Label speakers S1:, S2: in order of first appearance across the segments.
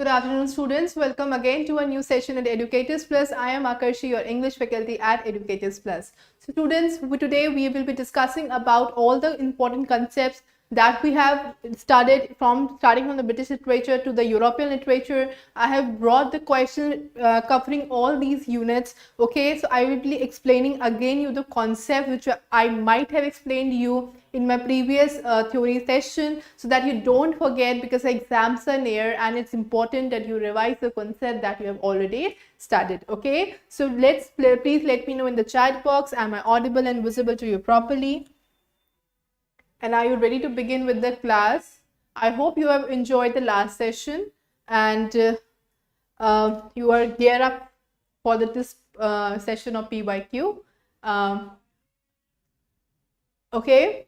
S1: Good afternoon, students. Welcome again to a new session at Educators Plus. I am Akarshi, your English faculty at Educators Plus. So, students, today we will be discussing about all the important concepts that we have starting from the British literature to the European literature. I have brought the question covering all these units. Okay, so I will be explaining again you the concept which I might have explained you in my previous theory session, so that you don't forget, because exams are near and it's important that you revise the concept that you have already studied. Okay, so please let me know in the chat box, am I audible and visible to you properly? And are you ready to begin with the class? I hope you have enjoyed the last session and you are geared up for this session of PYQ. Okay.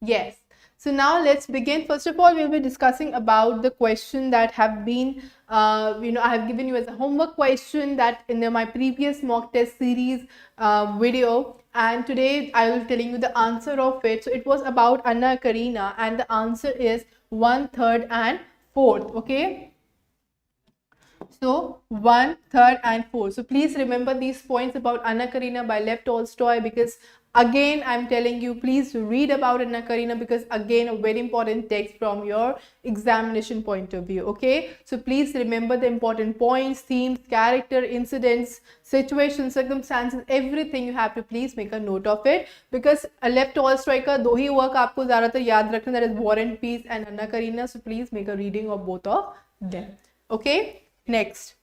S1: Yes. So now let's begin. First of all, we'll be discussing about the question that have been, I have given you as a homework question that in my previous mock test series video, and today I will be telling you the answer of it. So it was about Anna Karenina, and the answer is 1, 3rd, and 4th. Okay. So 1, 3rd, and 4th. So please remember these points about Anna Karenina by Lev Tolstoy, because again I'm telling you, please read about Anna Karenina, because again a very important text from your examination point of view. Okay, so please remember the important points, themes, character, incidents, situations, circumstances, everything you have to please make a note of it, because Lev Tolstoy का दो ही work आपको ज़्यादातर याद रखना, that is War and Peace and Anna Karenina. So please make a reading of both of them. Okay. Next,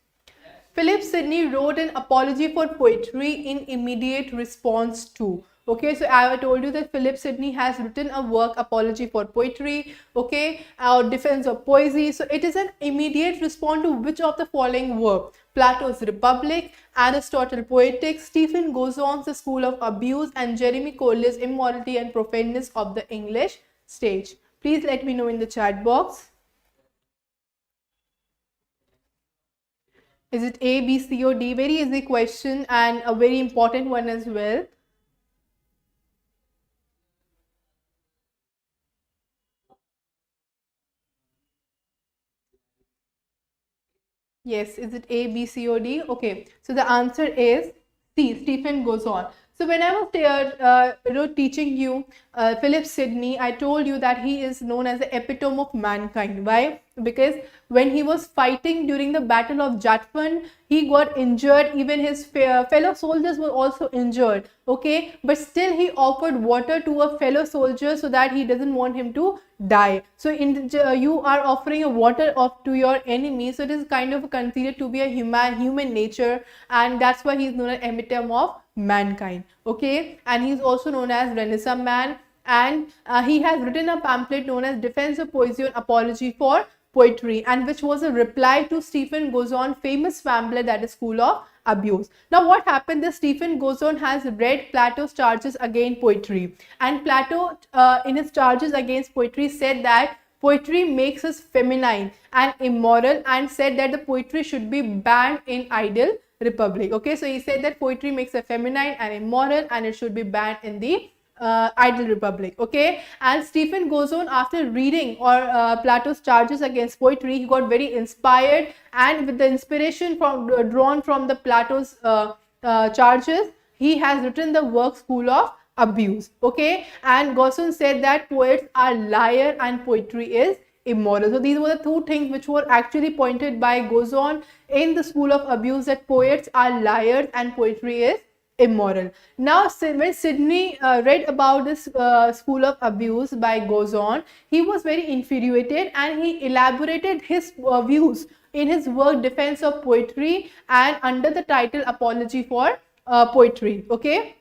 S1: Philip Sidney wrote an apology for poetry in immediate response to. Okay, so I have told you that Philip Sidney has written a work, Apology for Poetry, okay, or Defense of Poesy. So it is an immediate response to which of the following work? Plato's Republic, Aristotle Poetics, Stephen Gozon's The School of Abuse, and Jeremy Cole's Immorality and Profaneness of the English Stage. Please let me know in the chat box. Is it A, B, C, or D? Very easy question and a very important one as well. Yes, is it A, B, C, or D? Okay, so the answer is C, Stephen Gozon. So when I was teaching you Philip Sidney, I told you that he is known as the epitome of mankind. Why? Because when he was fighting during the Battle of Jutphen, he got injured. Even his fellow soldiers were also injured. Okay, but still he offered water to a fellow soldier so that he doesn't want him to die. So you are offering a water to your enemy. So it is kind of considered to be a human nature, and that's why he is known as epitome of mankind. Okay, and he's also known as Renaissance man, and he has written a pamphlet known as Defense of Poesy and Apology for Poetry, and which was a reply to Stephen Gozon's famous pamphlet, that is School of Abuse. Now what happened is Stephen Gozon has read Plato's charges against poetry, and Plato in his charges against poetry said that poetry makes us feminine and immoral, and said that the poetry should be banned in idle republic. Okay, so he said that poetry makes us feminine and immoral and it should be banned in the idle republic. Okay, and Stephen Gozon, after reading Plato's charges against poetry, he got very inspired, and with the inspiration drawn from the Plato's charges, he has written the work School of Abuse. Okay, and Gozon said that poets are liar and poetry is immoral. So these were the two things which were actually pointed by Gozon in the School of Abuse, that poets are liars and poetry is immoral. Now when Sidney read about this School of Abuse by Gozon, he was very infuriated, and he elaborated his views in his work Defense of Poetry, and under the title Apology for Poetry. Okay,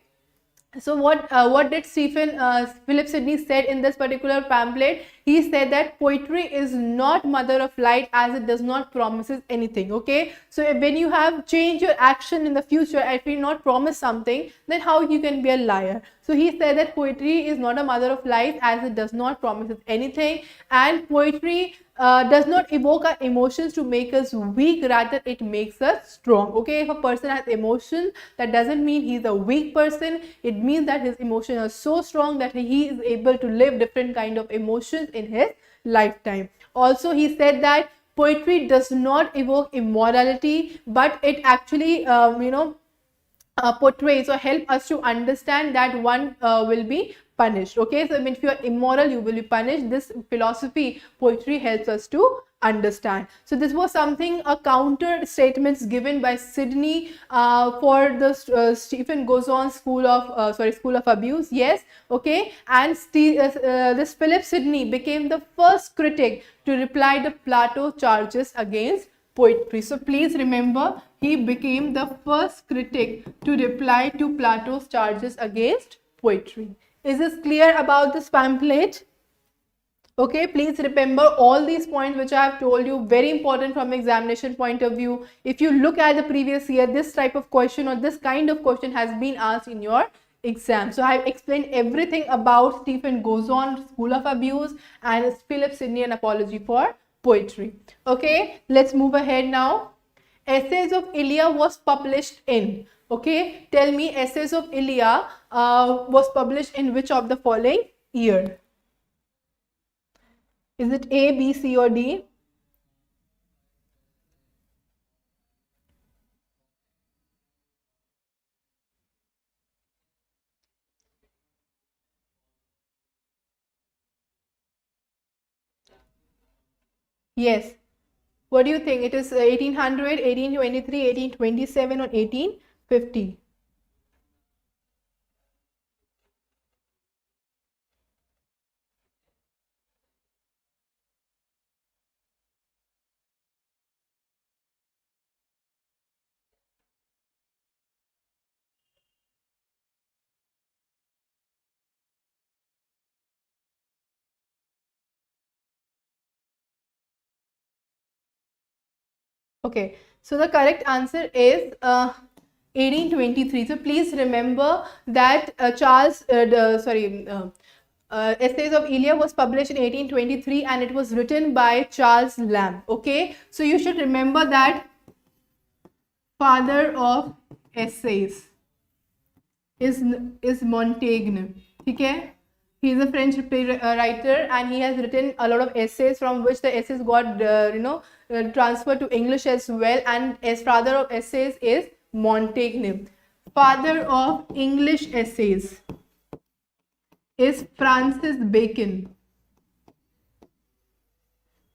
S1: so what did Philip Sidney said in this particular pamphlet? He said that poetry is not mother of light, as it does not promises anything. Okay, so when you have changed your action in the future, if you not promise something, then how you can be a liar? So he said that poetry is not a mother of light, as it does not promises anything, and poetry does not evoke our emotions to make us weak, rather it makes us strong. Okay, if a person has emotion, that doesn't mean he's a weak person. It means that his emotions are so strong that he is able to live different kind of emotions in his lifetime. Also, he said that poetry does not evoke immorality, but it actually, portrays or help us to understand that one will be punished. Okay, so I mean, if you are immoral, you will be punished. This philosophy, poetry, helps us to understand. So this was something, a counter statements given by Sidney for the Stephen Gozon school of abuse. Yes, okay, and this Philip Sidney became the first critic to reply to Plato charges against poetry. So please remember, he became the first critic to reply to Plato's charges against poetry. Is this clear about this pamphlet? Okay, please remember all these points which I have told you, very important from examination point of view. If you look at the previous year, this type of question or this kind of question has been asked in your exam. So I have explained everything about Stephen Gozon, School of Abuse, and Philip Sidney, An Apology for Poetry. Okay, let's move ahead now. Essays of Ilya was published in. Okay, tell me, Essays of Ilya was published in which of the following year? Is it A, B, C, or D? Yes. What do you think? It is 1800, 1823, 1827, or 1850? Okay, so the correct answer is 1823. So please remember that Essays of Ilya was published in 1823 and it was written by Charles Lamb. Okay, so you should remember that father of essays is Montaigne. Okay, he is a French writer and he has written a lot of essays, from which the essays got transferred to English as well. And as father of essays is Montaigne. Father of English essays is Francis Bacon.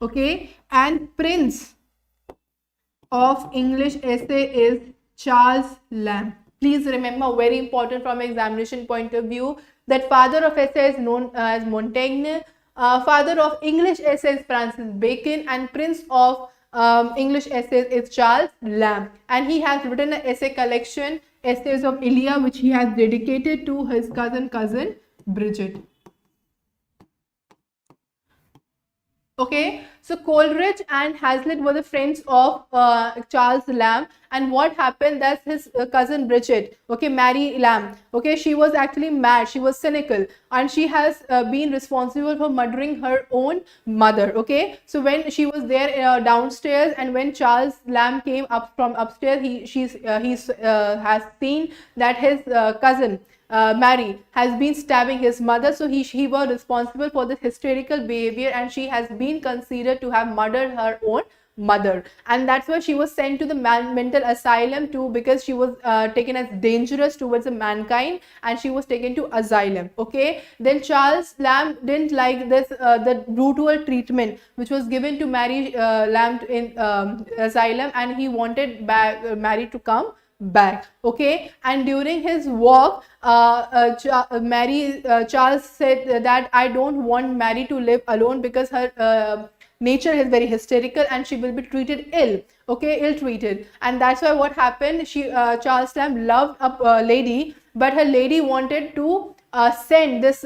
S1: Okay, and prince of English essay is Charles Lamb. Please remember, very important from examination point of view, that father of essay is known as Montaigne, father of English essay is Francis Bacon, and prince of English essays is Charles Lamb. And he has written an essay collection, Essays of Ilya, which he has dedicated to his cousin Bridget. Okay, so Coleridge and Hazlitt were the friends of Charles Lamb, and what happened, that his cousin Bridget, okay, Mary Lamb, okay, she was actually mad, she was cynical, and she has been responsible for murdering her own mother. Okay, so when she was there downstairs, and when Charles Lamb came up from upstairs, he has seen that his cousin Mary has been stabbing his mother, so he was responsible for this hysterical behavior, and she has been considered to have murdered her own mother, and that's why she was sent to the mental asylum too, because she was taken as dangerous towards the mankind, and she was taken to asylum. Okay, then Charles Lamb didn't like this the brutal treatment which was given to Mary Lamb in asylum, and he wanted Mary to come back. Okay, and during his walk, Charles said that I don't want Mary to live alone, because her nature is very hysterical and she will be treated ill. Okay, ill treated, and that's why what happened, Charles Lamb loved a lady, but her lady wanted to send this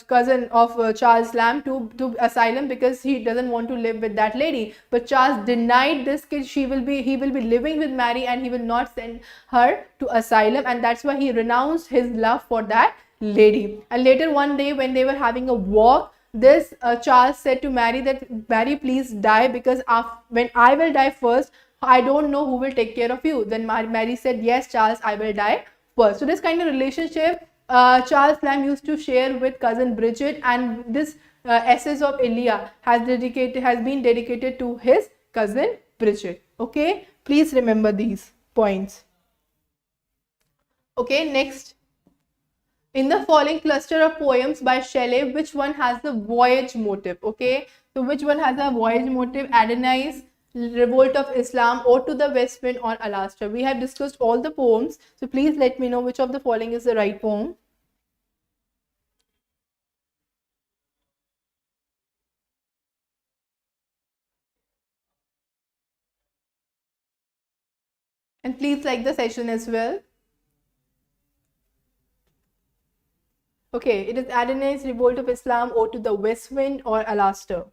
S1: cousin of Charles Lamb to asylum, because he doesn't want to live with that lady. But Charles denied this kid, he will be living with Mary, and he will not send her to asylum, and that's why he renounced his love for that lady. And later one day, when they were having a walk, this Charles said to Mary that, Mary, please die, because when I will die first, I don't know who will take care of you. Then Mary said, yes Charles, I will die first. So this kind of relationship Charles Lamb used to share with cousin Bridget, and this Essays of Ilya has been dedicated to his cousin Bridget. Okay, please remember these points. Okay, next. In the following cluster of poems by Shelley, which one has the voyage motive? Okay, so which one has a voyage motive? Adonais, Revolt of Islam, Ode to the West Wind, or Alastor. We have discussed all the poems, so please let me know which of the following is the right poem. And please like the session as well. Okay, it is Adonais, Revolt of Islam, Ode to the West Wind, or Alastor.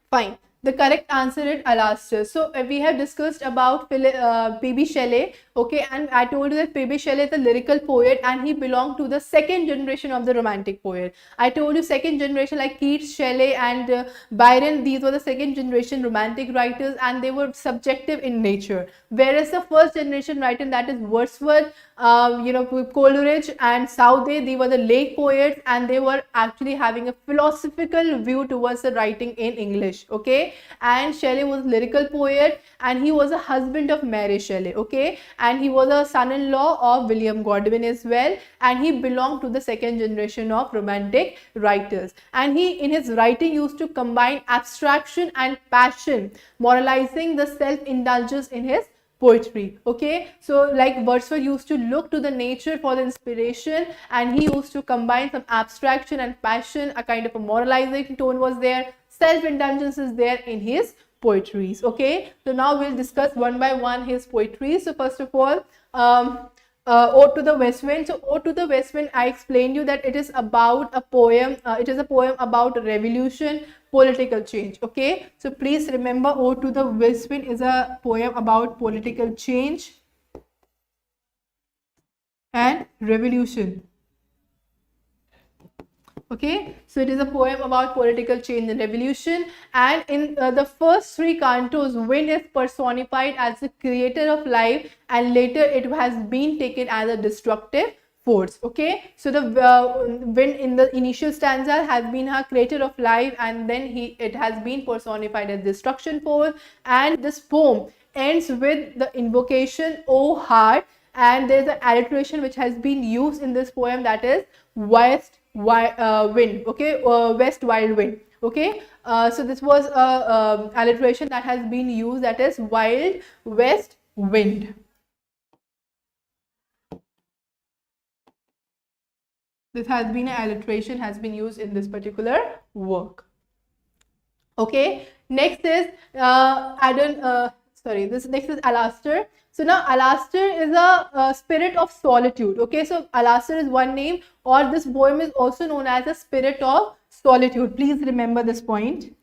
S1: Fine. The correct answer is Alastor. So we have discussed about P.B. Shelley. Okay, and I told you that P.B. Shelley is a lyrical poet and he belonged to the second generation of the romantic poet. I told you second generation like Keats, Shelley, and Byron. These were the second generation romantic writers and they were subjective in nature. Whereas the first generation writer, that is Wordsworth, Coleridge and Southey, they were the lake poets and they were actually having a philosophical view towards the writing in English. Okay, and Shelley was a lyrical poet and he was a husband of Mary Shelley. Okay, and he was a son-in-law of William Godwin as well, and he belonged to the second generation of romantic writers. And he in his writing used to combine abstraction and passion, moralizing the self-indulgence in his poetry. Okay, so like Wordsworth used to look to the nature for the inspiration and he used to combine some abstraction and passion, a kind of a moralizing tone was there, self-indulgence is there in his poetries. Okay, so now we'll discuss one by one his poetry. So first of all, Ode to the West Wind. So Ode to the West Wind, I explained you that it is about a poem, it is a poem about revolution, political change. Okay, so please remember Ode to the West Wind is a poem about political change and revolution. Okay, so it is a poem about political change and revolution, and in the first three cantos, wind is personified as the creator of life and later it has been taken as a destructive force. Okay, so the wind in the initial stanza has been a creator of life and then it has been personified as destruction force, and this poem ends with the invocation, "O heart," and there is an alliteration which has been used in this poem, that is west wind. Okay, west wild wind. Okay, so this was a alliteration that has been used, that is wild west wind. This has been an alliteration has been used in this particular work. Okay, next is next is Alastor. So now Alastor is a spirit of solitude. Okay, so Alastor is one name, or this poem is also known as a spirit of solitude. Please remember this point.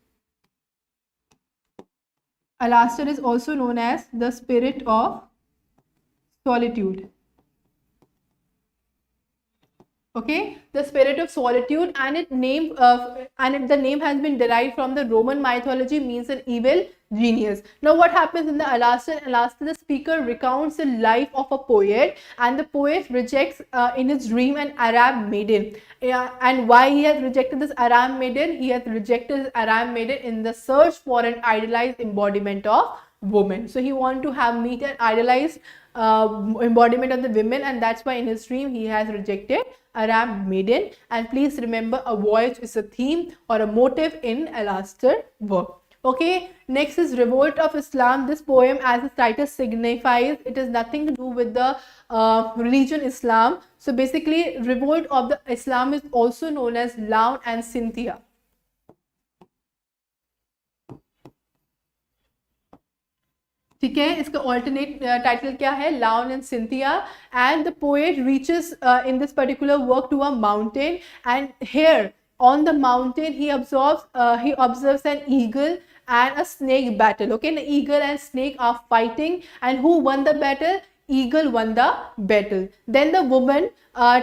S1: Alastor is also known as the spirit of solitude. Okay, the spirit of solitude, and the name has been derived from the Roman mythology, means an evil genius. Now what happens in the Alastor? The speaker recounts the life of a poet, and the poet rejects in his dream an Arab maiden. And why he has rejected this Arab maiden? He has rejected this Arab maiden in the search for an idealized embodiment of woman. So he want to meet an idealized embodiment of the women, and that's why in his dream he has rejected Arab maiden. And please remember, a voyage is a theme or a motive in Alastor work. Okay, next is Revolt of Islam. This poem, as its title signifies, it has nothing to do with the religion Islam. So basically, Revolt of the Islam is also known as Laon and Cynthia. ठीक है, इसका alternate title क्या है? Laon and Cynthia. And the poet reaches in this particular work to a mountain, and here on the mountain he observes an eagle and a snake battle. Okay, the eagle and snake are fighting, and who won the battle? Eagle won the battle. Then the woman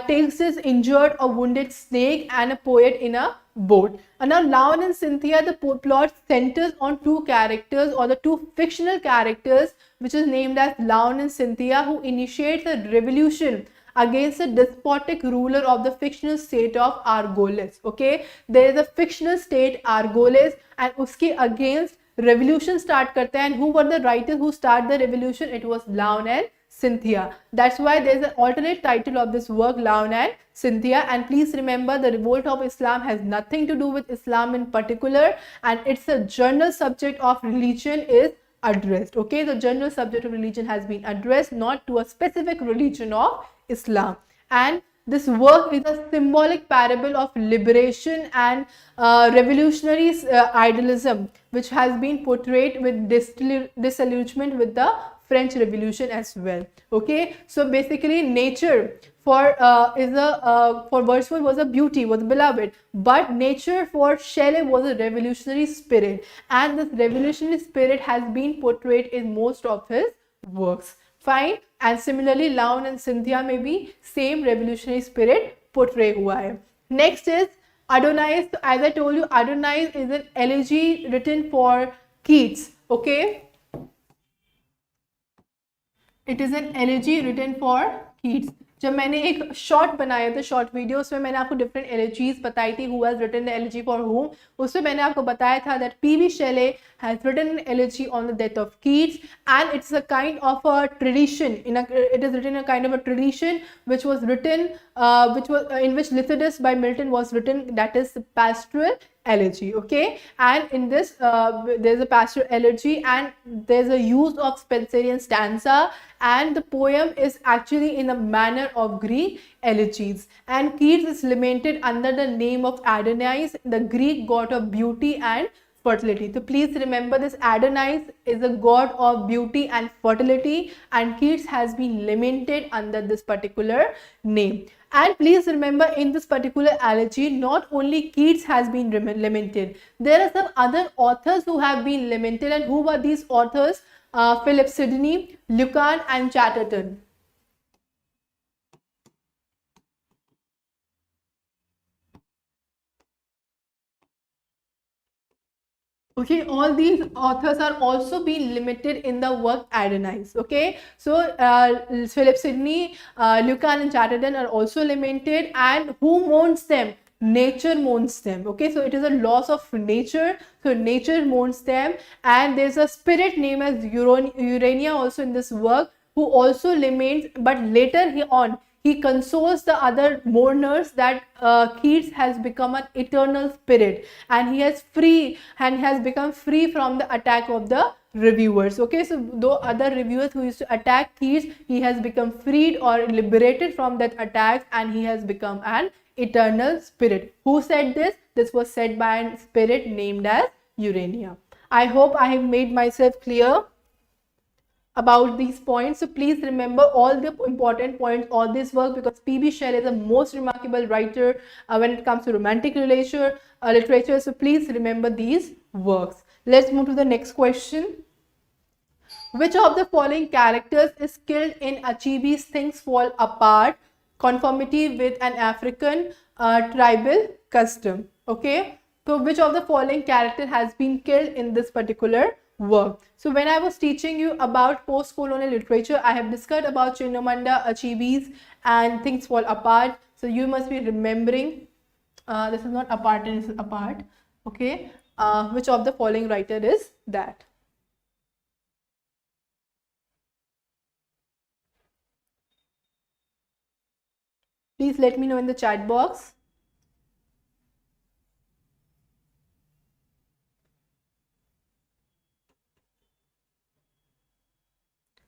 S1: takes this injured or wounded snake and a poet in a boat. And now Laon and Cynthia, the plot centers on two characters, or the two fictional characters, which is named as Laon and Cynthia, who initiate the revolution against the despotic ruler of the fictional state of Argolis. Okay, there is a fictional state Argolis, and uske against revolution start करते हैं. And who were the writers who start the revolution? It was Laon and Cynthia. That's why there's an alternate title of this work, Laon and Cynthia. And please remember, the revolt of Islam has nothing to do with Islam in particular, and it's a general subject of religion is addressed. Okay, the general subject of religion has been addressed, not to a specific religion of Islam. And this work is a symbolic parable of liberation and revolutionary idealism, which has been portrayed with disillusionment with the French Revolution as well. Okay, so basically nature for for Wordsworth was a beauty, was beloved, but nature for Shelley was a revolutionary spirit, and this revolutionary spirit has been portrayed in most of his works. Fine. And similarly Laon and Cynthia may be same revolutionary spirit portray hua hai. Next is Adonais. So as I told you, Adonais is an elegy written for Keats. Okay, it is an elegy written for Keats. जब मैंने एक short बनाया था, short video, उसमें मैंने आपको different elegies बताई थी, who has written the elegy for whom. उसमें मैंने आपको बताया था that PB Shelley has written an elegy on the death of Keats, and it's a kind of a tradition, it is written a kind of a tradition which was written in which Lycidas by Milton was written, that is the pastoral elegy. Okay, and in this there's a pastoral elegy, and there's a use of Spenserian stanza, and the poem is actually in the manner of Greek elegies, and Keats is lamented under the name of Adonais, the Greek god of beauty and fertility. So please remember, this Adonais is a god of beauty and fertility, and Keats has been lamented under this particular name. And please remember, in this particular elegy, not only Keats has been lamented, there are some other authors who have been lamented. And who were these authors? Philip Sidney, Lucan and Chatterton. Okay, all these authors are also being limited in the work Adonais. Okay, so Philip Sidney, Lucan and Chatterton are also lamented, and who mourns them? Nature mourns them. Okay, so it is a loss of nature, so nature mourns them. And there's a spirit named as Urania also in this work, who also laments, but later he consoles the other mourners that Keats has become an eternal spirit, and he has become free from the attack of the reviewers. Okay, so though other reviewers who used to attack Keats, he has become freed or liberated from that attack, and he has become an eternal spirit. Who said this? This was said by a spirit named as Urania. I hope I have made myself clear about these points. So please remember all the important points of this work, because P.B. Shelley is the most remarkable writer when it comes to romantic literature. So please remember these works. Let's move to the next question. Which of the following characters is killed in Achebe's Things Fall Apart, conformity with an African tribal custom? Okay, so which of the following character has been killed in this particular work? So when I was teaching you about post-colonial literature, I have discussed about Chimamanda Achebe and Things Fall Apart. So you must be remembering, this is not apart, this is apart. Okay, which of the following writer is that? Please let me know in the chat box.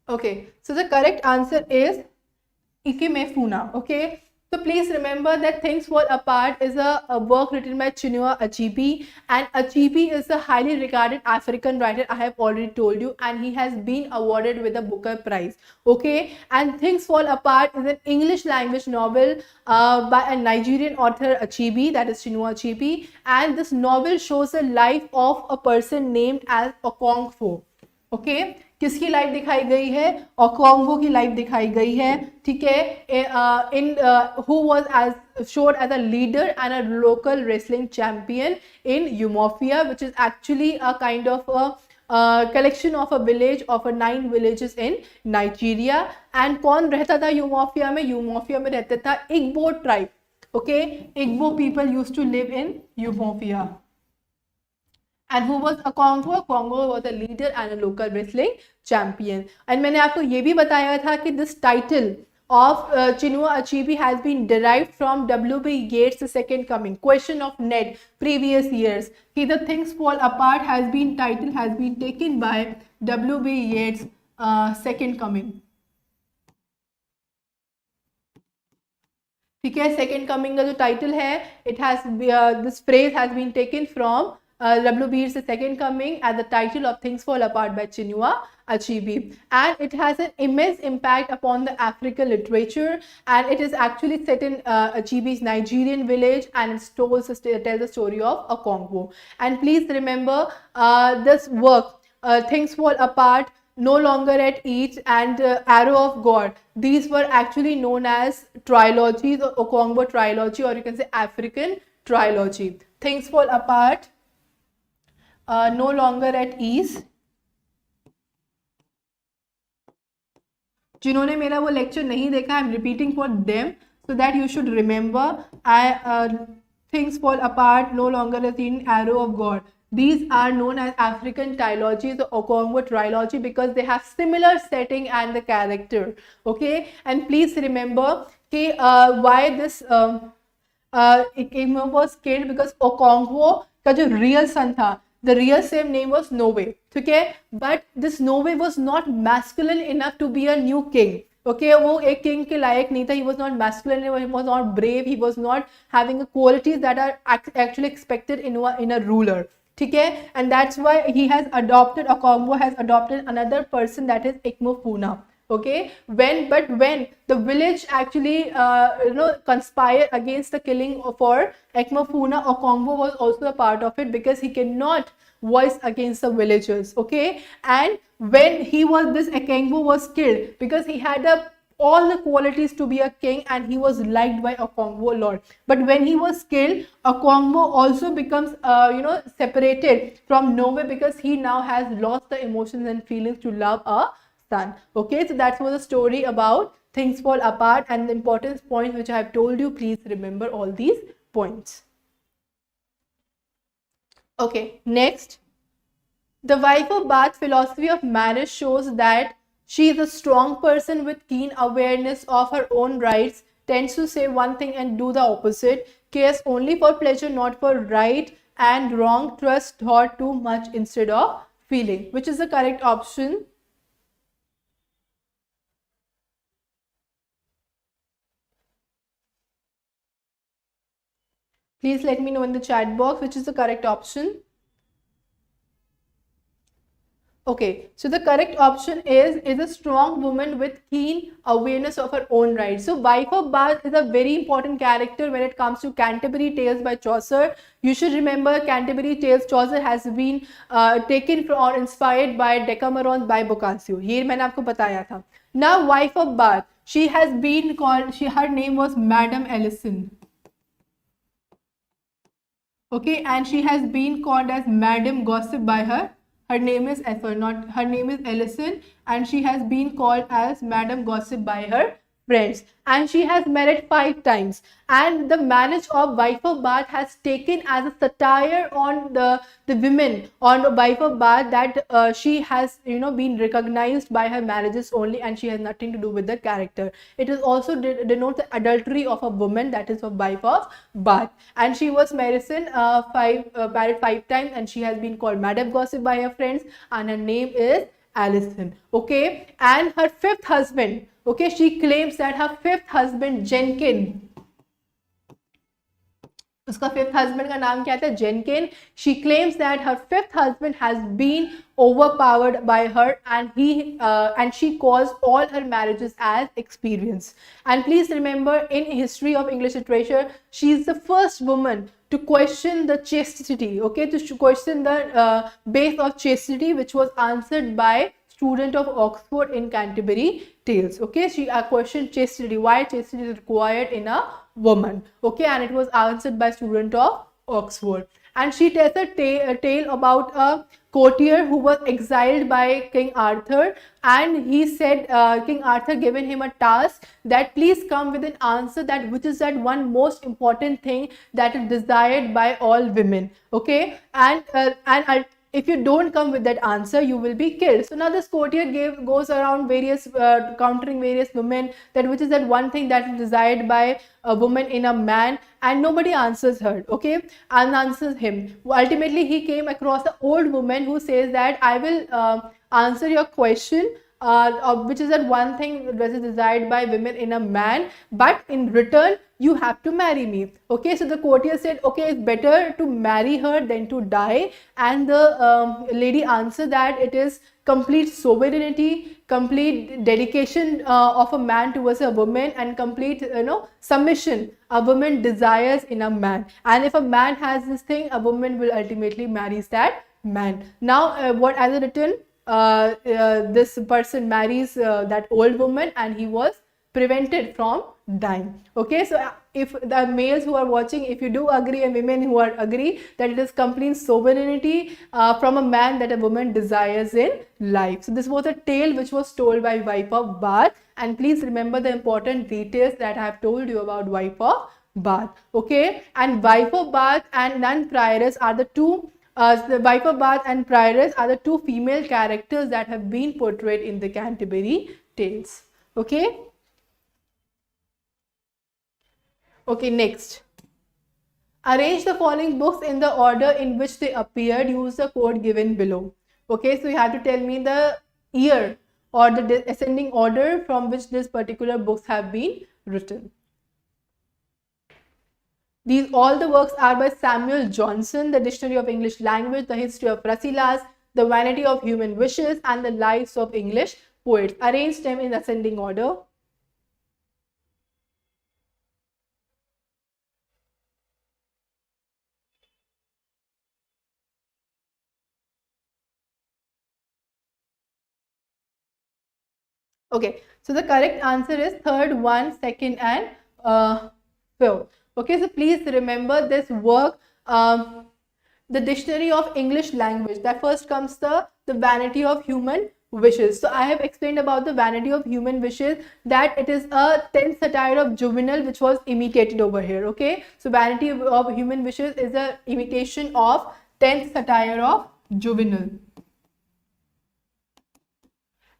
S1: Okay, so the correct answer is Ike Mefuna. Okay, so please remember that Things Fall Apart is a work written by Chinua Achebe, and Achebe is a highly regarded African writer, I have already told you, and he has been awarded with the Booker Prize. Okay, and Things Fall Apart is an English language novel by a Nigerian author Achebe, that is Chinua Achebe, and this novel shows the life of a person named as Okonkwo. Okay, किसकी life दिखाई गई है? ओकोंगो की life दिखाई गई है. ठीक है, इन who was as showed as a leader and a local wrestling champion in Umuofia, which is actually a kind of collection of a village of 9 villages in Nigeria. And कौन रहता था यूमोफिया में? Umuofia में रहता था Igbo tribe. Okay, Igbo people used to live in Umofia. And who was Okongwu? Okongwu was a leader and a local wrestling champion. And मैंने आपको ये भी बताया था कि this title of Chinua Achebe has been derived from W.B. Yeats' Second Coming. Question of NET previous years. कि The Things Fall Apart has been taken by W.B. Yeats' Second Coming. ठीक है, सेकेंड कमिंग का जो title है, it has this phrase has been taken from W.B. Yeats' Second Coming as the title of Things Fall Apart by Chinua Achebe, and it has an immense impact upon the African literature, and it is actually set in Achebe's Nigerian village, and it tells the story of Okongwu. And please remember this work, Things Fall Apart, No Longer at Ease, and Arrow of God. These were actually known as trilogies, or Okongwu trilogy, or you can say African trilogy. Things Fall Apart, No Longer at Ease. जिन्होंने मेरा वो lecture नहीं देखा, I am repeating for them so that you should remember. Things Fall Apart, No Longer at Ease, Arrow of God. These are known as African trilogies, the Okongwu trilogy, because they have similar setting and the character. Okay, and please remember why this Ikemo was killed, because Okongwu का जो real son था, the real same name was Nowe. ठीक है, but this Nowe was not masculine enough to be a new king. Okay, वो एक king के लायक नहीं था. He was not masculine, he was not brave, he was not having the qualities that are actually expected in a ruler. ठीक है, and that's why he has adopted, Okongwu has adopted another person, that is Ikmefuna. Okay, when the village actually conspired against the killing for Ekmefuna, Okongwu was also a part of it, because he cannot voice against the villagers. Okay, and when this Ekengwu was killed, because he had all the qualities to be a king, and he was liked by Okongwu a lot. But when he was killed, Okongwu also becomes separated from Nowe, because he now has lost the emotions and feelings to love a son. Okay, so that was the story about Things Fall Apart, and the important points which I have told you. Please remember all these points. Okay, next, the wife of Bath philosophy of marriage shows that she is a strong person with keen awareness of her own rights, tends to say one thing and do the opposite, cares only for pleasure, not for right and wrong, trusts thought too much instead of feeling. Which is the correct option? Please let me know in the chat box which is the correct option. Okay, so the correct option is a strong woman with keen awareness of her own rights. So wife of Bath is a very important character when it comes to Canterbury Tales by Chaucer. You should remember Canterbury Tales, Chaucer has been taken from or inspired by Decameron by Boccaccio. ये मैंने आपको बताया था. Now wife of Bath, she has been called, her name was Madame Ellison. Okay, and she has been called as Madame Gossip by her. Her name is Ellison, and she has been called as Madame Gossip by her friends. And she has married 5 times. And the marriage of wife of Bath has taken as a satire on the women, on wife of Bath, that she has been recognized by her marriages only, and she has nothing to do with the character. It is also denotes the adultery of a woman, that is of wife of Bath. And she was married 5 times, and she has been called Madame Gossip by her friends, and her name is Alison. Okay, and her 5th husband, okay, she claims that her 5th husband Jenkin, उसका 5th husband का नाम क्या था? Jenkin. She claims that her 5th husband has been overpowered by her, and she calls all her marriages as experience. And please remember, in history of English literature, she is the first woman to question the chastity, okay, to question the base of chastity, which was answered by student of Oxford in Canterbury Tales. Okay, she questioned chastity, why chastity is required in a woman. Okay, and it was answered by student of Oxford. And she tells a tale about a courtier who was exiled by King Arthur, and he said, King Arthur given him a task that please come with an answer that which is that one most important thing that is desired by all women. Okay, and if you don't come with that answer, you will be killed. So now this courtier goes around various countering various women that which is that one thing that is desired by a woman in a man, and nobody answers her. Okay, and answers him. Ultimately, he came across an old woman who says that I will answer your question, which is that one thing that is desired by women in a man, but in return you have to marry me. Okay, so the courtier said, okay, it's better to marry her than to die. And the lady answered that it is complete sovereignty, complete dedication of a man towards a woman, and complete submission a woman desires in a man. And if a man has this thing, a woman will ultimately marry that man. Now what as a written, this person marries that old woman, and he was prevented from dying. Okay, so if the males who are watching, if you do agree, and women who are agree that it is complete sovereignty from a man that a woman desires in life. So this was a tale which was told by Wife of Bath, and please remember the important details that I have told you about Wife of Bath. Okay, and Wife of Bath and Nun Prioress are the two the Wife of Bath and Prioress are the two female characters that have been portrayed in the Canterbury Tales. Okay. Okay, next. Arrange the following books in the order in which they appeared. Use the code given below. Okay, so you have to tell me the year or the ascending order from which these particular books have been written. All the works are by Samuel Johnson: The Dictionary of English Language, The History of Rasselas, The Vanity of Human Wishes, and The Lives of English Poets. Arrange them in ascending order. Okay, so the correct answer is third one, second, and fifth. Okay, so please remember this work, the Dictionary of English Language. That first comes the Vanity of Human Wishes. So I have explained about the Vanity of Human Wishes, that it is a 10th satire of Juvenal which was imitated over here. Okay, so Vanity of Human Wishes is a imitation of 10th satire of Juvenal.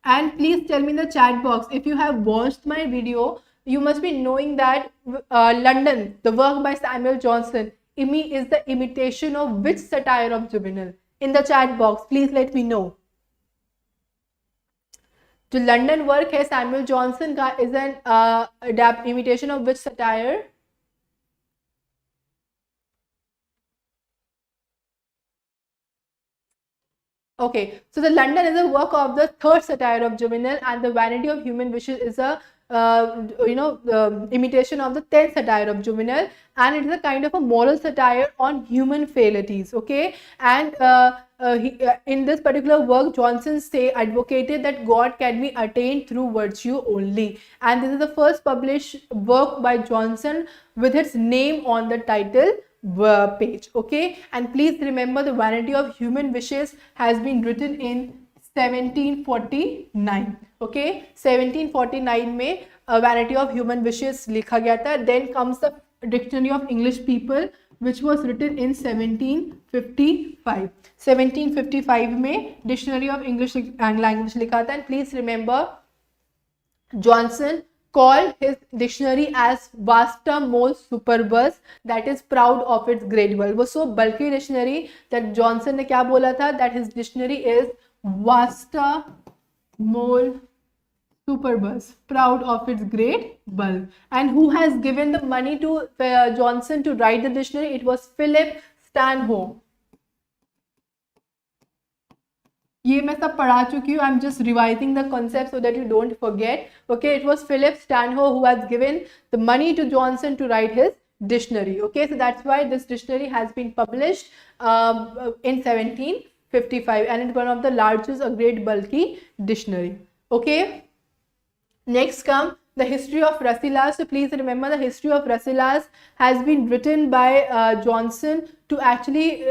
S1: And please tell me in the chat box if you have watched my video. You must be knowing that London, the work by Samuel Johnson, is the imitation of which satire of Juvenal? In the chat box, please let me know. जो London work है Samuel Johnson का is an imitation of which satire? Okay, so the London is a work of the third satire of Juvenal, and the Vanity of Human Wishes is a imitation of the 10th satire of Juvenal, and it is a kind of a moral satire on human frailties. Okay, and in this particular work, Johnson advocated that God can be attained through virtue only, and this is the first published work by Johnson with its name on the title page. Okay, and please remember the Vanity of Human Wishes has been written in 1749. Okay, 1749 में Vanity of Human Wishes लिखा गया था. Then comes the Dictionary of English People, which was written in 1755. 1755 में Dictionary of English Language लिखा था. And please remember, Johnson called his dictionary as Vasta Mole Superbus, that is proud of its great bulk. वो so bulky dictionary that Johnson ने क्या बोला था, that his dictionary is Vasta Mole Superbus, proud of its great bulk. And who has given the money to Johnson to write the dictionary? It was Philip Stanhope. ये मैं सब पढ़ा चुकी हूँ. I'm just revising the concept so that you don't forget. Okay, it was Philip Stanhope who has given the money to Johnson to write his dictionary. Okay, so that's why this dictionary has been published in 1755, and it's one of the largest, a great bulky dictionary. Okay, next come the History of Rasselas. So please remember, the History of Rasselas has been written by Johnson to actually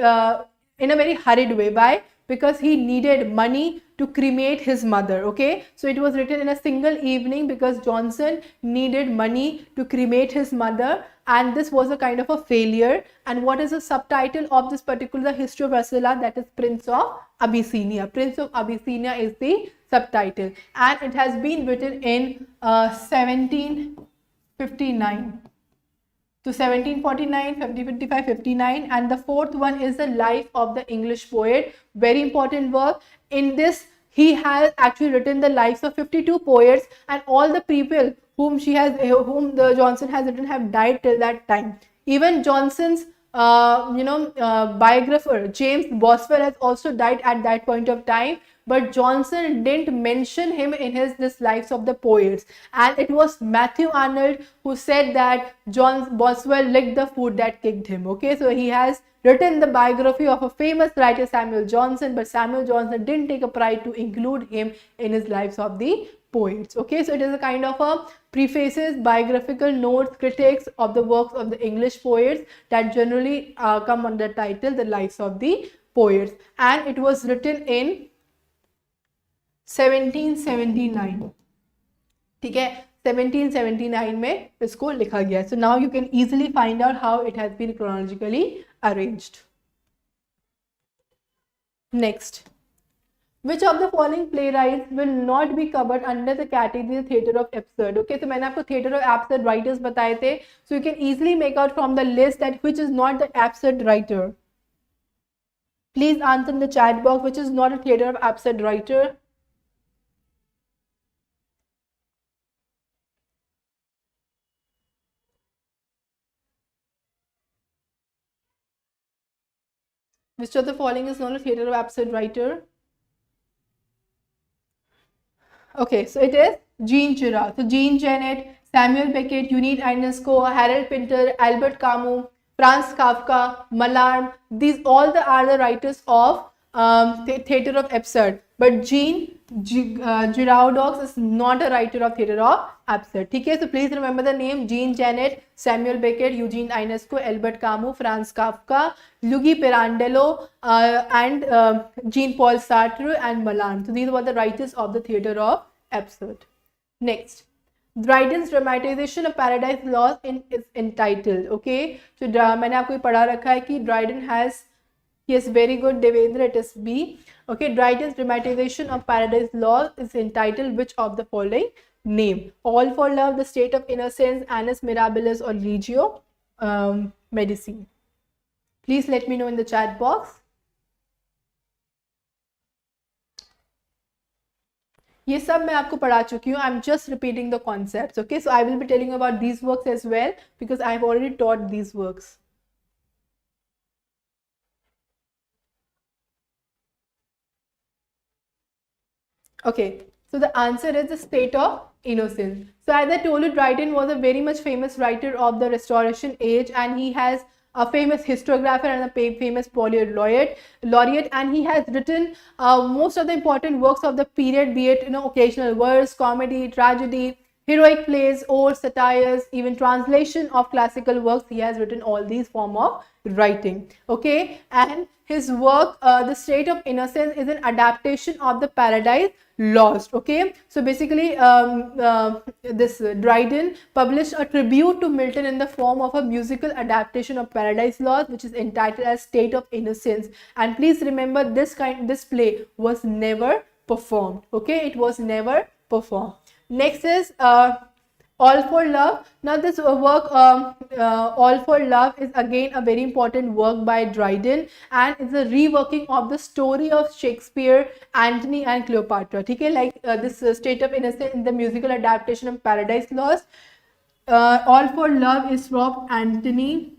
S1: in a very hurried way by because he needed money to cremate his mother. Okay, so it was written in a single evening because Johnson needed money to cremate his mother, and this was a kind of a failure. And what is the subtitle of this particular history of Rasila? That is Prince of Abyssinia. Prince of Abyssinia is the subtitle, and it has been written in 1759 to 1749, 1755, 59. And the fourth one is the life of the English poet. Very important work. In this, he has actually written the lives of 52 poets, and all the people whom the Johnson has written have died till that time. Even Johnson's biographer James Boswell has also died at that point of time, but Johnson didn't mention him in this lives of the poets. And it was Matthew Arnold who said that John Boswell licked the foot that kicked him. Okay, so he has written the biography of a famous writer, Samuel Johnson, but Samuel Johnson didn't take a pride to include him in his lives of the poets. Okay, so it is a kind of a prefaces, biographical notes, critiques of the works of the English poets that generally come under the title The Lives of the Poets, and it was written in 1779. ठीक है, 1779 में इसको लिखा गया. So now you can easily find out how it has been chronologically arranged. Next, which of the following playwrights will not be covered under the category theatre of absurd? Okay, so मैंने आपको theatre of absurd writers बताए थे. So you can easily make out from the list that which is not the absurd writer. Please answer in the chat box which is not a theatre of absurd writer. Which of the following is not a theatre of absurd writer? Okay, so it is Jean Girard. So Jean Genet, Samuel Beckett, Eugene Ionesco, Harold Pinter, Albert Camus, Franz Kafka, Mallarmé. These all are the writers of theatre of absurd. But Jean Giraudoux is not a writer of theatre of absurd. Okay, so please remember the name: Jean Genet, Samuel Beckett, Eugene Ionesco, Albert Camus, Franz Kafka, Luigi Pirandello, and Jean-Paul Sartre and Mallarmé. So these were the writers of the theatre of absurd. Next, Dryden's dramatization of Paradise Lost is entitled. Okay, so मैंने आपको पढ़ा रखा है कि Dryden has, yes, very good, Devendra, it is B. Okay, Dryden's dramatization of Paradise Lost is entitled which of the following? Name. All for Love, The State of Innocence, Annus Mirabilis, or Reggio Medici. Please let me know in the chat box. ये सब मैं आपको पढ़ा चुकी हूँ. I'm just repeating the concepts. Okay, so I will be telling you about these works as well because I have already taught these works. Okay, so the answer is The State of Innocence. So as I told you, Dryden was a very much famous writer of the Restoration age, and he has a famous historiographer and a famous poet laureate, and he has written most of the important works of the period, be it occasional verse, comedy, tragedy, heroic plays, odes, satires, even translation of classical works. He has written all these form of writing. Okay, and his work, The State of Innocence, is an adaptation of the Paradise Lost. Okay, so basically this Dryden published a tribute to Milton in the form of a musical adaptation of Paradise Lost, which is entitled as State of Innocence. And please remember, this play was never performed. Okay, it was never performed. Next is All for Love. Now this work, All for Love, is again a very important work by Dryden, and it's a reworking of the story of Shakespeare, Antony and Cleopatra. Okay, like this State of Innocence in the musical adaptation of Paradise Lost. All for Love is from Antony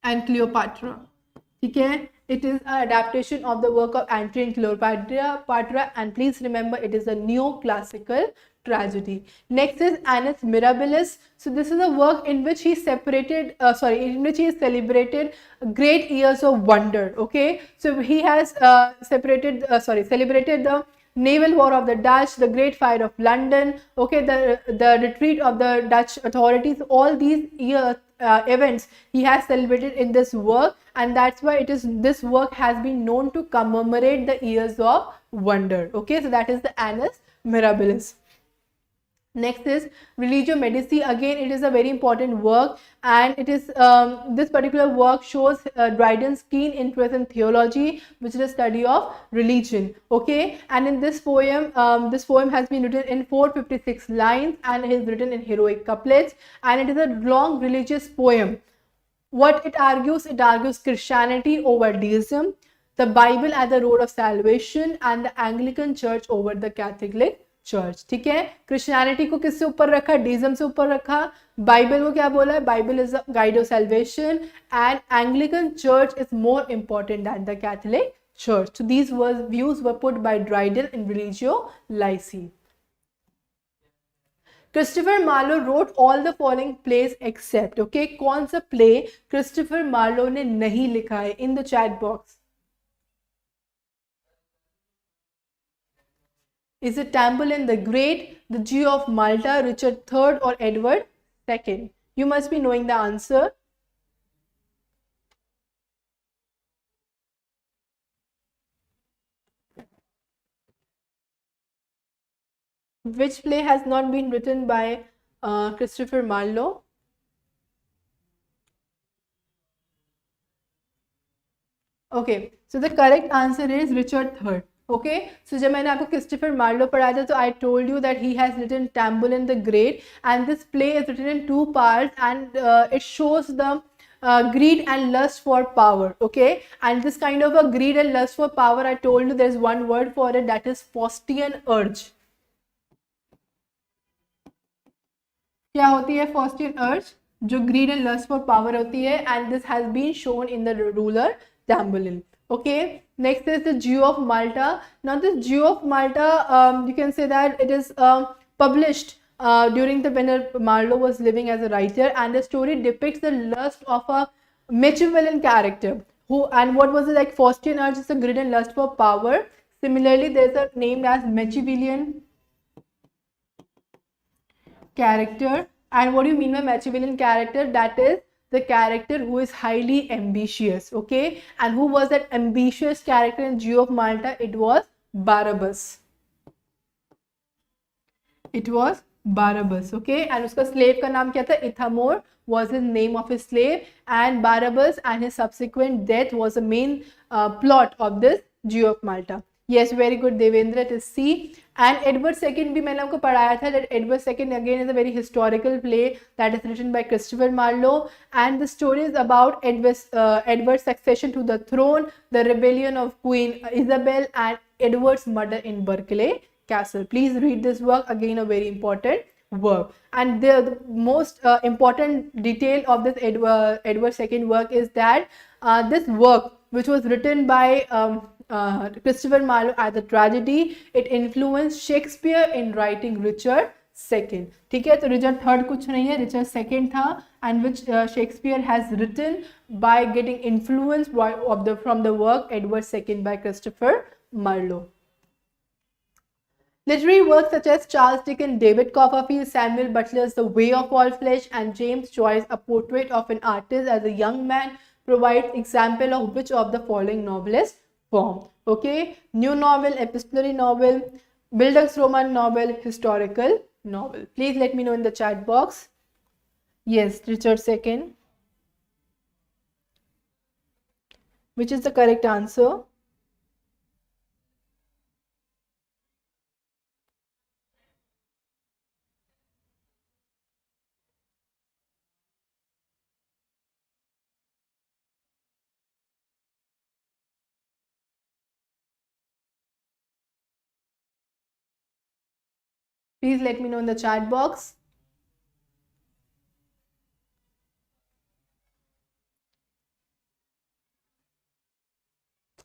S1: and Cleopatra. Okay, it is an adaptation of the work of Antony and Cleopatra, and please remember, it is a neoclassical tragedy. Next is Annus Mirabilis. So this is a work in which he celebrated great years of wonder. Okay, so he has celebrated the naval war of the Dutch, the Great Fire of London, okay, the retreat of the Dutch authorities, all these events he has celebrated in this work, and that's why this work has been known to commemorate the years of wonder. Okay, so that is the Annus Mirabilis. Next is Religio Medici. Again, it is a very important work, and it is this particular work shows Dryden's keen interest in theology, which is the study of religion. Okay, and in this poem has been written in 456 lines, and it is written in heroic couplets, and it is a long religious poem. What it argues Christianity over deism, the Bible as the road of salvation, and the Anglican Church over the Catholic church. ठीक है, Christianity को किससे ऊपर रखा, डीजम से ऊपर रखा, Bible को क्या बोला है, Bible is the guide of salvation, and Anglican church is more important than the Catholic church. So these views were put by Dryden in Religio Laici. Christopher Marlowe wrote all the following plays except. Okay, कौन सा play Christopher Marlowe ने नहीं लिखा है? In the chat box. Is it Tamburlaine the Great, the Jew of Malta, Richard III, or Edward II? You must be knowing the answer. Which play has not been written by Christopher Marlowe? Okay, so the correct answer is Richard III. Okay, so जब मैंने आपको Christopher Marlowe पढ़ाया था, तो I told you that he has written Tamburlaine the great, and this play is written in 2 parts, and it shows the greed and lust for power. Okay, and this kind of a greed and lust for power, I told you there is one word for it, that is Faustian urge. क्या होती है Faustian urge? जो greed and lust for power होती है, and this has been shown in the ruler Tamburlaine. Okay, next is the Jew of Malta. Now this Jew of Malta, you can say that it is published during the when Marlowe was living as a writer, and the story depicts the lust of a Machiavellian character who, and what was it like? Faustian urge is a greed and lust for power. Similarly, there is a name as Machiavellian character, and what do you mean by Machiavellian character? That is the character who is highly ambitious. Okay, and who was that ambitious character in Jew of Malta? It was Barabbas. It was Barabbas. Okay, and उसका slave का नाम क्या था? Ithamor was his name of his slave, and Barabbas and his subsequent death was the main plot of this Jew of Malta. Yes, very good, Devendra. It is C. And Edward II भी मैंने आपको पढ़ाया था, that Edward II again is a very historical play that is written by Christopher Marlowe, and the story is about Edward's succession to the throne, the rebellion of Queen Isabel, and Edward's murder in Berkeley Castle. Please read this work, again a very important work. And the most important detail of this Edward II work is that this work, which was written by Christopher Marlowe as a tragedy, it influenced Shakespeare in writing Richard II. ठीक है, तो Richard III कुछ नहीं है, Richard II था, and which Shakespeare has written by getting influence from the work Edward II by Christopher Marlowe. Literary works such as Charles Dickens, David Copperfield, Samuel Butler's The Way of All Flesh, and James Joyce's A Portrait of an Artist as a Young Man provide example of which of the following novelists form. Okay, new novel, epistolary novel, Bildungsroman novel, historical novel. Please let me know in the chat box. Yes, Richard II. Which is the correct answer? Please let me know in the chat box.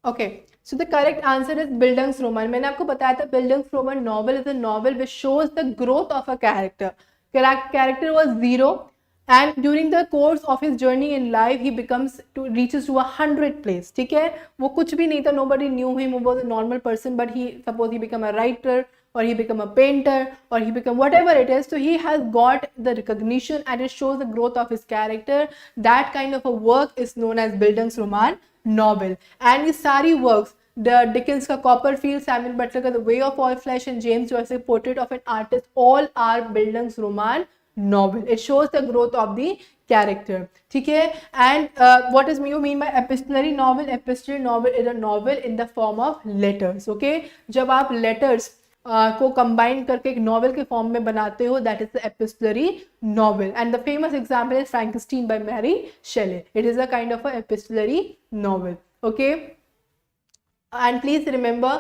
S1: Okay, so the correct answer is Bildungsroman. मैंने आपको बताया था Bildungsroman novel is a novel which shows the growth of a character. Character was zero, and during the course of his journey in life he reaches to 100 place. ठीक है, वो कुछ भी नहीं था, nobody knew him, he was a normal person, but he become a writer, or he become a painter, or he become whatever it is. So he has got the recognition, and it shows the growth of his character. That kind of a work is known as Bildungsroman novel. And his सारी works, the Dickens का Copperfield, Samuel Butler का The Way of All Flesh, and James Joyce Portrait of an Artist, all are Bildungsroman novel. It shows the growth of the character. ठीक है, and what is you mean by epistolary novel? Epistolary novel is a novel in the form of letters. Okay, जब आप letters को combine करके एक novel के form में बनाते हो, that is the epistolary novel. And the famous example is Frankenstein by Mary Shelley. It is a kind of a epistolary novel. Okay, and please remember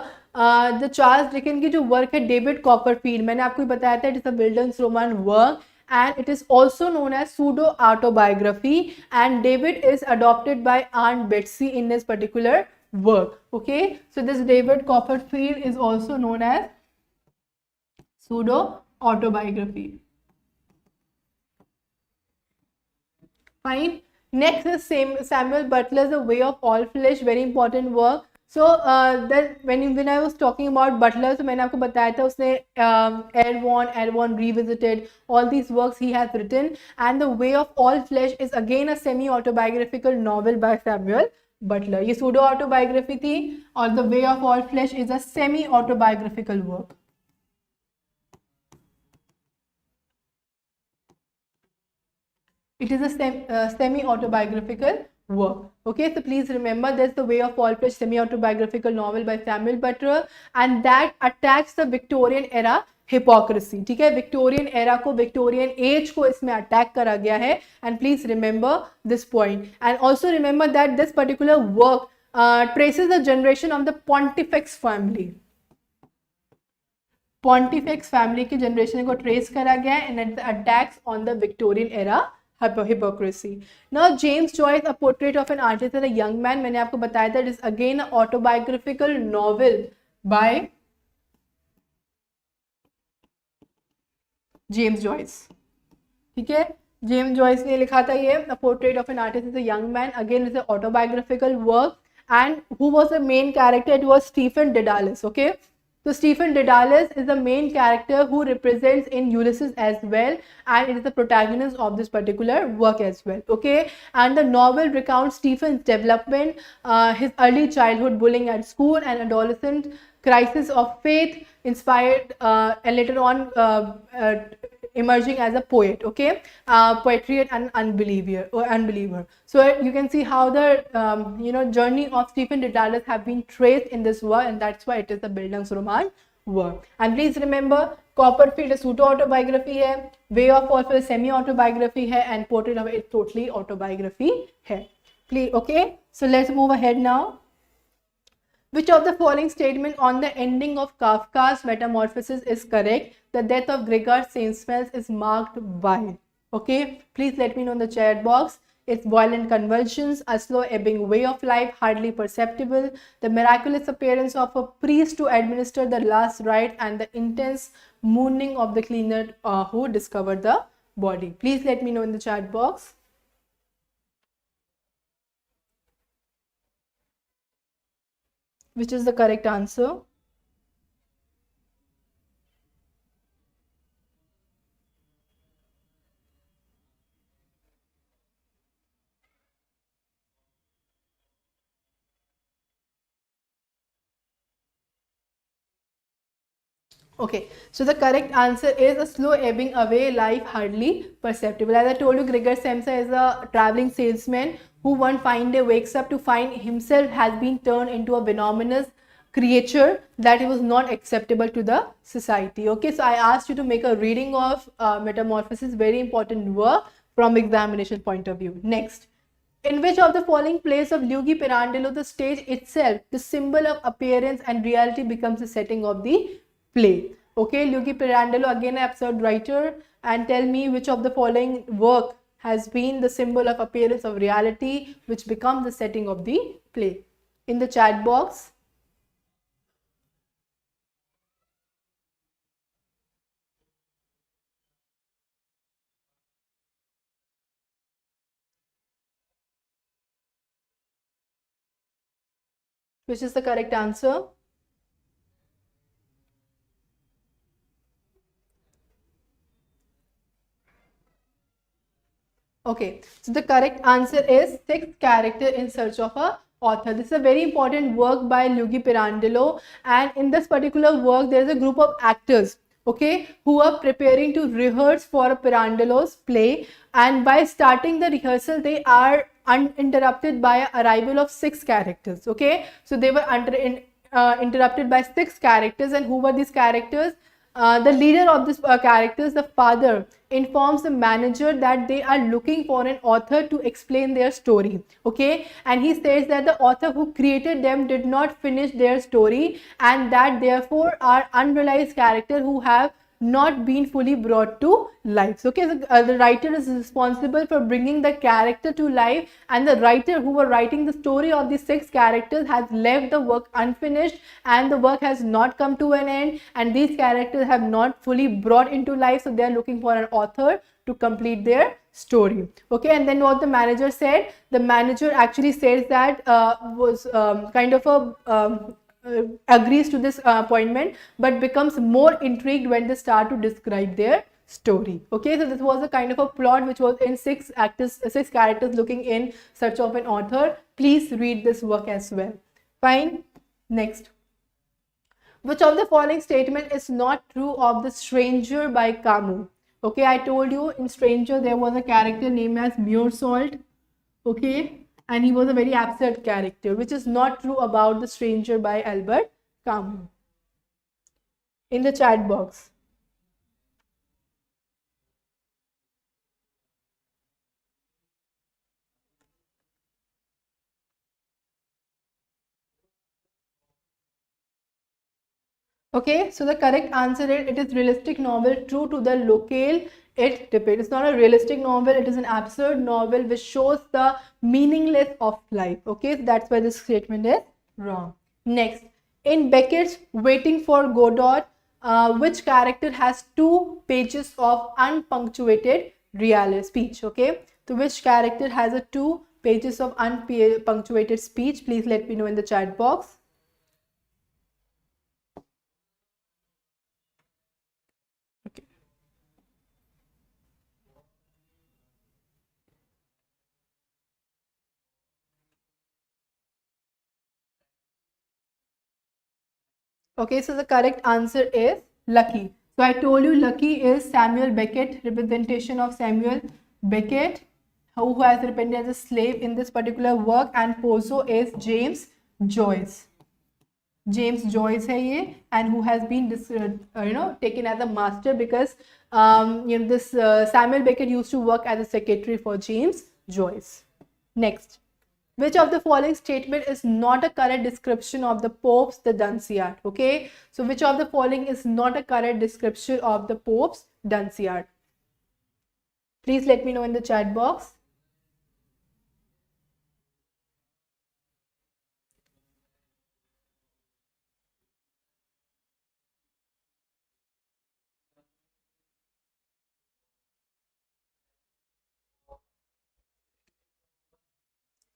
S1: the Charles Dickens की जो work है David Copperfield, मैंने आपको बताया था, it is a builders-Roman work, and it is also known as pseudo autobiography, and David is adopted by Aunt Betsy in this particular work. Okay, so this David Copperfield is also known as pseudo autobiography. Fine. Next is Samuel Butler's The Way of All Flesh, very important work. So when I was talking about Butler, so मैंने आपको बताया था उसने Airborne Revisited, all these works he has written, and The Way of All Flesh is again a semi-autobiographical novel by Samuel Butler. ये pseudo autobiography थी, और The Way of All Flesh is a semi-autobiographical work. It is a semi-autobiographical work. Okay, so please remember there's The Way of All Flesh, semi-autobiographical novel by Samuel Butler, and that attacks the Victorian era hypocrisy. ठीक है, Victorian era को, Victorian age को इसमें attack करा गया है. And please remember this point, and also remember that this particular work traces the generation of the Pontifex family. Pontifex family की generation को ट्रेस करा गया है, and it attacks on the Victorian era hypocrisy. Now James Joyce, A Portrait of an Artist and a Young Man, मैंने आपको बताया था, it is again an autobiographical novel by James Joyce. ठीक है, James Joyce ने लिखा था ये A Portrait of an Artist and a Young Man. Again it's an autobiographical work, and who was the main character? It was Stephen Dedalus. Okay, so Stephen Dedalus is the main character who represents in Ulysses as well, and it is the protagonist of this particular work as well. Okay, and the novel recounts Stephen's development, his early childhood bullying at school, and adolescent crisis of faith, inspired and later on emerging as a poet. Okay, poetry and unbeliever. So you can see how the journey of Stephen Dedalus have been traced in this work, and that's why it is the Bildungsroman work. And please remember, Copperfield pseudo autobiography है, Way of All Flesh semi autobiography है, and Portrait of it totally autobiography है. Please, okay, so let's move ahead now. Which of the following statement on the ending of Kafka's Metamorphosis is correct? The death of Gregor Samsa is marked by. Okay, please let me know in the chat box. It's violent convulsions, a slow ebbing way of life, hardly perceptible, the miraculous appearance of a priest to administer the last rite, and the intense mourning of the cleaner who discovered the body. Please let me know in the chat box. Which is the correct answer? Okay, so the correct answer is a slow ebbing away life, hardly perceptible. As I told you, Gregor Samsa is a traveling salesman who one fine day wakes up to find himself has been turned into a venomous creature that he was not acceptable to the society. Okay, so I asked you to make a reading of Metamorphosis, very important work from examination point of view. Next, in which of the following plays of Luigi Pirandello, the stage itself, the symbol of appearance and reality, becomes the setting of the play? Okay, Luigi Pirandello, again an absurd writer, and tell me which of the following work has been the symbol of appearance of reality, which becomes the setting of the play. In the chat box. Which is the correct answer? Okay, so the correct answer is Sixth Character in Search of a Author. This is a very important work by Luigi Pirandello, and in this particular work, there is a group of actors, okay, who are preparing to rehearse for Pirandello's play, and by starting the rehearsal, they are uninterrupted by arrival of six characters. Okay, so they were interrupted by six characters, and who were these characters? The leader of this characters, the father, informs the manager that they are looking for an author to explain their story. Okay, and he says that the author who created them did not finish their story, and that therefore are unrealized characters who have not been fully brought to life. So, okay, so, the writer is responsible for bringing the character to life, and the writer who were writing the story of the six characters has left the work unfinished, and the work has not come to an end, and these characters have not fully brought into life, so they are looking for an author to complete their story. Okay, and then what the manager said, the manager actually says that was kind of a agrees to this appointment, but becomes more intrigued when they start to describe their story. Okay, so this was a kind of a plot which was in six characters looking in search of an author. Please read this work as well. Fine. Next. Which of the following statement is not true of The Stranger by Camus? Okay, I told you in Stranger there was a character named as Mauresalt. Okay, and he was a very absurd character, which is not true about The Stranger by Albert Camus. In the chat box. Okay, so the correct answer is it is realistic novel true to the locale it depicts. It's not a realistic novel, it is an absurd novel which shows the meaningless of life. Okay, so that's why this statement is wrong. Next, in Beckett's Waiting for Godot, which character has 2 pages of unpunctuated real speech? Okay, so which character has a 2 pages of unpunctuated speech? Please let me know in the chat box. Okay, so the correct answer is Lucky. So I told you Lucky is Samuel Beckett, representation of Samuel Beckett, who has represented as a slave in this particular work, and Pozo is James Joyce. James Joyce है ये, and who has been taken as a master because this Samuel Beckett used to work as a secretary for James Joyce. Next. Which of the following statement is not a correct description of the Pope's the Dunciad? Okay, so which of the following is not a correct description of the Pope's Dunciad? Please let me know in the chat box.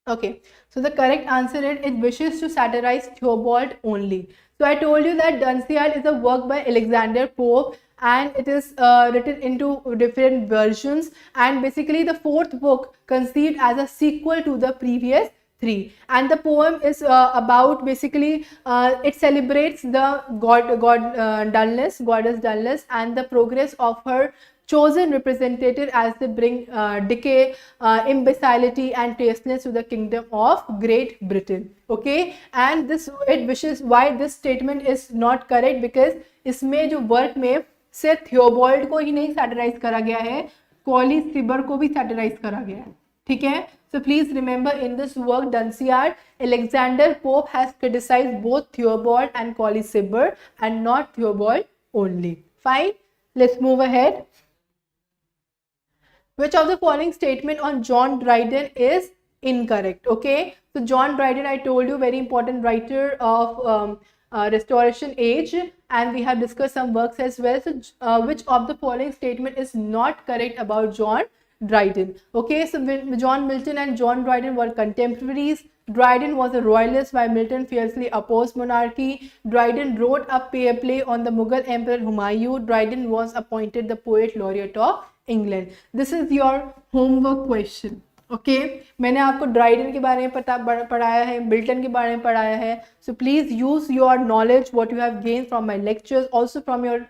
S1: Okay, so the correct answer is it wishes to satirize Theobald only. So I told you that Dunciad is a work by Alexander Pope, and it is written into different versions, and basically the 4th book conceived as a sequel to the previous 3, and the poem is about basically it celebrates the goddess Dulness and the progress of her chosen representative as they bring decay, imbecility and tastelessness to the kingdom of Great Britain. Okay, and this it wishes why this statement is not correct because इसमें जो work में सिर्फ थियोबॉल्ड को ही नहीं satirise करा गया है, कॉली सिबर को भी सैटिराइज करा गया है. ठीक है, so please remember in this work Dunciad, Alexander Pope has criticized both Theobald and Colley Cibber and not Theobald only. Fine, let's move ahead. Which of the following statement on John Dryden is incorrect? Okay, so John Dryden, I told you, very important writer of Restoration age, and we have discussed some works as well. So which of the following statement is not correct about John Dryden? Okay, so John Milton and John Dryden were contemporaries. Dryden was a royalist while Milton fiercely opposed monarchy. Dryden wrote a play on the Mughal Emperor Humayun. Dryden was appointed the poet laureate of England. This is your homework question. Okay मैंने आपको Dryden के बारे में पढ़ाया है, Milton के बारे में पढ़ाया है. So please use your knowledge what you have gain from my lectures, also from your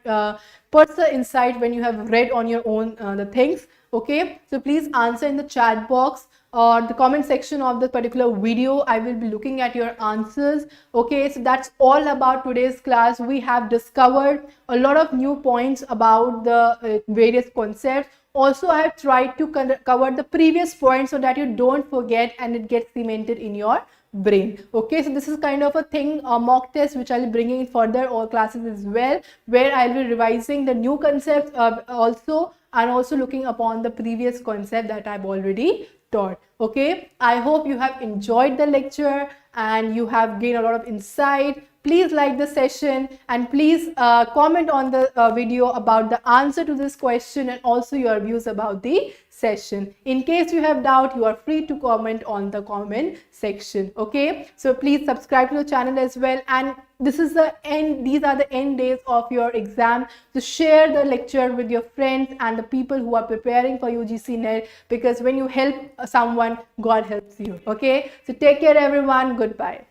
S1: personal insight when you have read on your own the things. Okay, so please answer in the chat box or the comment section of the particular video. I will be looking at your answers. Okay, so that's all about today's class. We have discovered a lot of new points about the various concepts. Also, I have tried to cover the previous points so that you don't forget and it gets cemented in your brain. Okay, so this is kind of a thing, a mock test which I'll be bringing in further all classes as well, where I'll be revising the new concepts also, and also looking upon the previous concept that I've already taught. Okay, I hope you have enjoyed the lecture and you have gained a lot of insight. Please like the session and please comment on the video about the answer to this question and also your views about the session. In case you have doubt, you are free to comment on the comment section. Okay, so please subscribe to the channel as well. And this is the end, these are the end days of your exam, so share the lecture with your friends and the people who are preparing for UGC NET, because when you help someone, God helps you. Okay, so take care everyone. Goodbye.